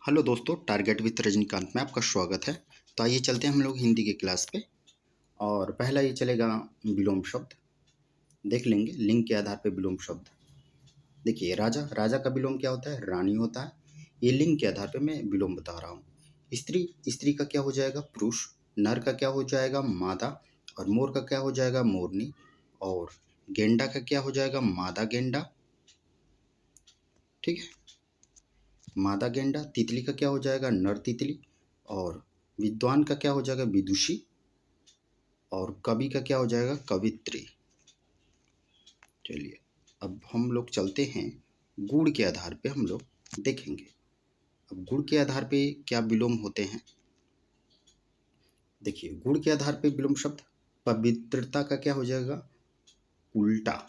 Hello दोस्तों, target with Rajinikanth में आपका स्वागत है। तो आइए चलते हैं हम लोग हिंदी के क्लास पे। और पहला ये चलेगा विलोम शब्द। देख लेंगे लिंग के आधार पे विलोम शब्द। देखिए, राजा, राजा का विलोम क्या होता है? रानी होता है। ये लिंग के आधार पे मैं विलोम बता रहा हूँ। स्त्री, स्त्री का क्या हो जाएगा? पुरुष। नर का क्या हो जाएगा? मादा। और मोर का क्या हो जाएगा? मोरनी। और गेंडा का क्या हो जाएगा? मादा गेंडा। ठीक है, मादा गेंडा। तितली का क्या हो जाएगा? नर तितली। और विद्वान का क्या हो जाएगा? विदुषी। और कवि का क्या हो जाएगा? कवित्री। चलिए, अब हम लोग चलते हैं गुण के आधार पे, हम लोग देखेंगे अब गुण के आधार पे क्या विलोम होते हैं। देखिए, गुण के आधार पे विलोम शब्द। पवित्रता का क्या हो जाएगा? उल्टा।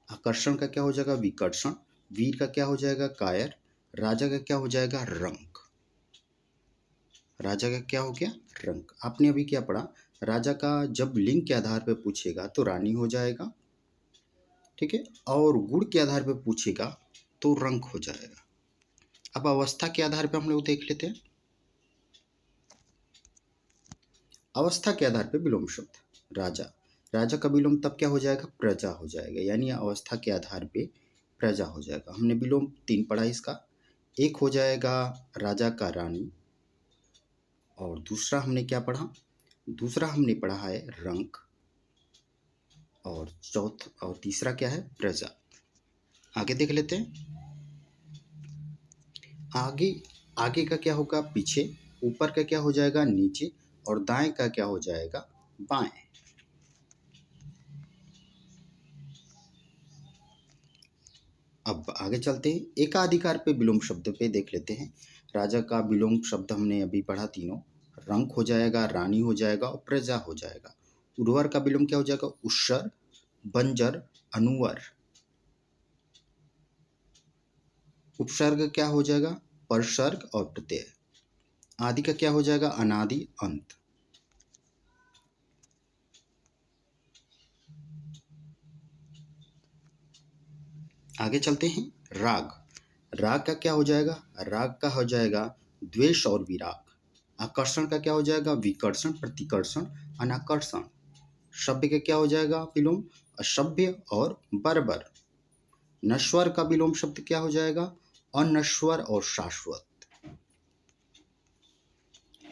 आकर्षण का क्या हो जाएगा? विकर्षण। वीर का क्या हो जाएगा? कायर। राजा का क्या हो जाएगा? रंक। राजा का क्या हो गया? रंक। आपने अभी क्या पढ़ा? राजा का जब लिंग के आधार पे पूछेगा तो रानी हो जाएगा, ठीक है। और गुण के आधार पे पूछेगा तो रंक हो जाएगा। अब अवस्था के आधार पे हम लोग देख लेते हैं। अवस्था के आधार पे विलोम शब्द। राजा, राजा का विलोम तब क्या हो जाएगा? प्रजा हो जाएगा। यानी अवस्था के आधार पे प्रजा हो जाएगा। हमने विलोम 3 पढ़ा इसका। एक हो जाएगा राजा का रानी। और दूसरा हमने क्या पढ़ा? दूसरा हमने पढ़ा है रंक। और तीसरा क्या है? प्रजा। आगे देख लेते हैं। आगे, आगे का क्या होगा? पीछे। ऊपर का क्या हो जाएगा? नीचे। और दाएं का क्या हो जाएगा? बाएं। अब आगे चलते हैं एकाधिकार पे विलोम शब्द पे देख लेते हैं। राजा का विलोम शब्द हमने अभी पढ़ा तीनों। रंक हो जाएगा, रानी हो जाएगा और प्रजा हो जाएगा। उर्वर का विलोम क्या हो जाएगा? उस्सर, बंजर, अनुवर। उपसर्ग क्या हो जाएगा? परसर्ग और प्रत्यय। आदि का क्या हो जाएगा? अनादि, अंत। आगे चलते हैं। राग, राग का क्या हो जाएगा? राग का हो जाएगा द्वेष और विराग। आकर्षण का क्या हो जाएगा? विकर्षण, प्रतिकर्षण, अनाकर्षण। सभ्य का क्या हो जाएगा विलोम? असभ्य और बर्बर। नश्वर का विलोम शब्द क्या हो जाएगा? अनश्वर और शाश्वत।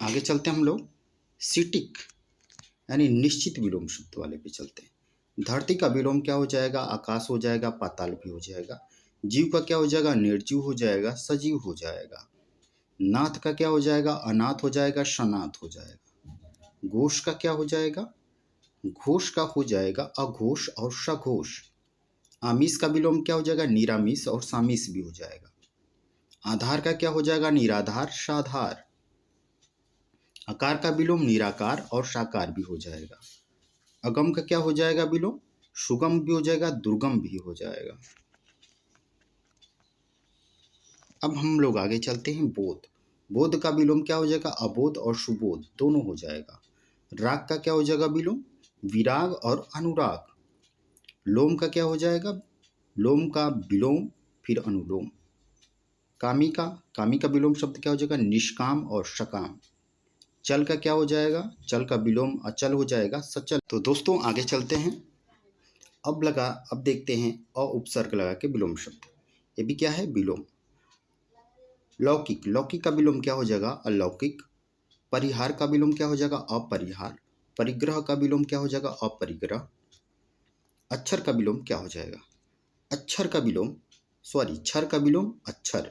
आगे चलते हैं हम लोग सिटिक यानी निश्चित विलोम शब्द वाले पे चलते हैं। धरती का विलोम क्या हो जाएगा? आकाश हो जाएगा, पाताल भी हो जाएगा। जीव का क्या हो जाएगा? निर्जीव हो जाएगा, सजीव हो जाएगा। नाथ का क्या हो जाएगा? अनाथ हो जाएगा, सनाथ हो जाएगा। घोष का क्या हो जाएगा? घोष का हो जाएगा अघोष और सघोष। आमिष का विलोम क्या हो जाएगा? निरामिष और सामिष भी हो जाएगा। आधार का क्या हो जाएगा? निराधार, साधार। आकार का विलोम निराकार और साकार भी हो जाएगा। अगम का क्या हो जाएगा विलोम? सुगम भी हो जाएगा, दुर्गम भी हो जाएगा। अब हम लोग आगे चलते हैं बोध। बोध का विलोम क्या हो जाएगा? अबोध और सुबोध दोनों हो जाएगा। राग का क्या हो जाएगा विलोम? विराग और अनुराग। लोम का क्या हो जाएगा? लोम का विलोम फिर अनुलोम। कामी का, कामी का विलोम शब्द क्या हो जाएगा? निष्काम और सकाम। चल का क्या हो जाएगा? चल का विलोम अचल हो जाएगा, सचल। तो दोस्तों आगे चलते हैं। अब देखते हैं अ उपसर्ग लगा के विलोम शब्द। ये भी क्या है? विलोम। लौकिक, लौकिक का विलोम क्या हो जाएगा? अलौकिक। परिहार का विलोम क्या हो जाएगा? अपरिहार। परिग्रह का विलोम क्या हो जाएगा? अपरिग्रह। अक्षर का विलोम क्या हो जाएगा? अक्षर का विलोम क्षर का विलोम अक्षर।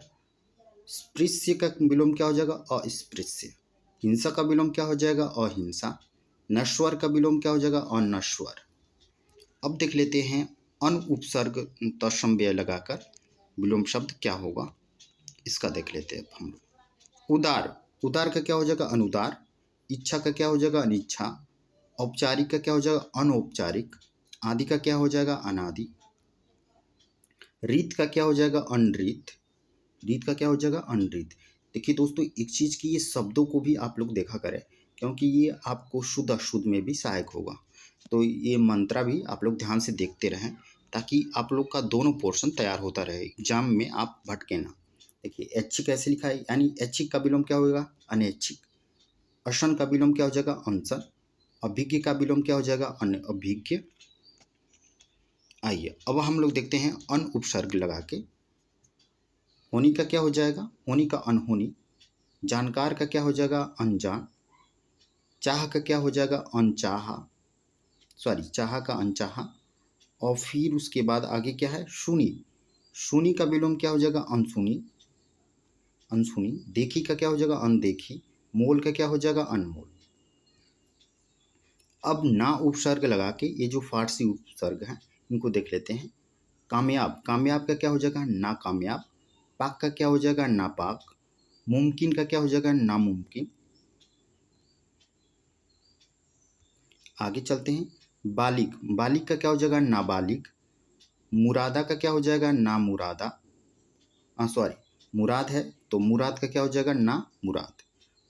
स्पृश्य का विलोम क्या हो जाएगा? अस्पृश्य। हिंसा का विलोम क्या हो जाएगा? अहिंसा। नश्वर का विलोम क्या हो जाएगा? अनश्वर। अब देख लेते हैं अन उपसर्ग तत्समव्यय लगाकर विलोम शब्द क्या होगा, इसका देख लेते हैं अब हम लोग। उदार, उदार का क्या हो जाएगा? अनुदार। इच्छा का क्या हो जाएगा? अनिच्छा। औपचारिक का क्या हो जाएगा? अनौपचारिक। आदि का क्या हो जाएगा? अनादि। रीत का क्या हो जाएगा? अनरीत। रीत का क्या हो जाएगा? अनरीत। देखिए दोस्तों, एक चीज़ की ये शब्दों को भी आप लोग देखा करें, क्योंकि ये आपको शुद्ध अशुद्ध में भी सहायक होगा। तो ये मंत्रा भी आप लोग ध्यान से देखते रहें, ताकि आप लोग का दोनों पोर्शन तैयार होता रहे, एग्जाम में आप भटके ना। देखिए ऐच्छिक ऐसे लिखा है, यानी ऐच्छिक का विलोम क्या होगा? अनैच्छिक। अशन का विलोम क्या हो जाएगा? अनशन। अभिज्ञ का विलोम क्या हो जाएगा? अनभिज्ञ। आइए अब हम लोग देखते हैं अन उपसर्ग लगा के। होनी का क्या हो जाएगा? होनी का अनहोनी। जानकार का क्या हो जाएगा? अनजान। चाह का क्या हो जाएगा? अनचाहा, सॉरी चाहा का अनचाहा। और फिर उसके बाद आगे क्या है? सुनी। सुनी का विलोम क्या हो जाएगा? अनसुनी, अनसुनी। देखी का क्या हो जाएगा? अनदेखी। मोल का क्या हो जाएगा? अनमोल। अब ना उपसर्ग लगा के ये जो फारसी उपसर्ग हैं इनको देख लेते हैं। कामयाब, कामयाब का क्या हो जाएगा? नाकामयाब। पाक का क्या हो जाएगा? नापाक। मुमकिन का क्या हो जाएगा? नामुमकिन। आगे चलते हैं। बालिग, बालिग का क्या हो जाएगा? नाबालिग। मुरादा का क्या हो जाएगा? नामुरादा, सॉरी मुराद है तो मुराद का क्या हो जाएगा? ना मुराद।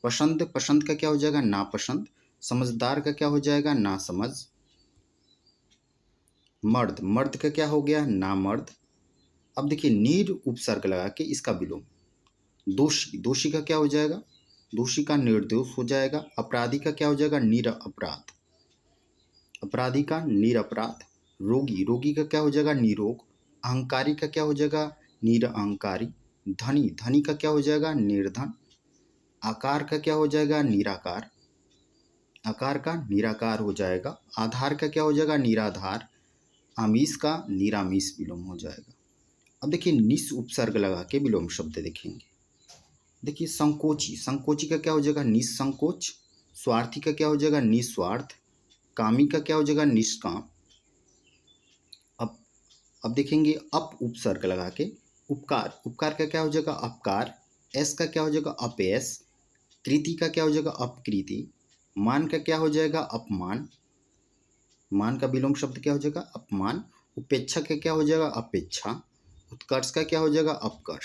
पसंद, पसंद का क्या हो जाएगा? नापसंद। समझदार का क्या हो जाएगा? ना समझ। मर्द, मर्द का क्या हो गया? ना मर्द। अब देखिए नीर उपसर्ग लगा के इसका विलोम। दोषी, दोषी का क्या हो जाएगा? दोषी का निर्दोष हो जाएगा। अपराधी का क्या हो जाएगा? निरपराध, अपराधी का निरपराध। रोगी, रोगी का क्या हो जाएगा? निरोग। अहंकारी का क्या हो जाएगा? निरअहंकारी। धनी, धनी का क्या हो जाएगा? निर्धन। आकार का क्या हो जाएगा? निराकार, आकार का निराकार हो जाएगा। आधार का क्या हो जाएगा? निराधार। आमिष का निरामिष विलोम हो जाएगा। अब देखिए निस उपसर्ग लगा के विलोम शब्द देखेंगे। देखिए संकोची, संकोची का क्या हो जाएगा? निसंकोच। स्वार्थी का क्या हो जाएगा? निस्वार्थ। कामी का क्या हो जाएगा? निष्काम। अब देखेंगे अप उपसर्ग लगा के। उपकार, उपकार का क्या हो जाएगा? अपकार। ऐस का क्या हो जाएगा? अपयस। कृति का क्या हो जाएगा? अपकृति। मान का क्या हो जाएगा? अपमान, मान का विलोम शब्द क्या हो जाएगा? अपमान। उपेक्षा का क्या हो जाएगा? अपेक्षा। उत्कर्ष का क्या हो जाएगा? अपकर्ष।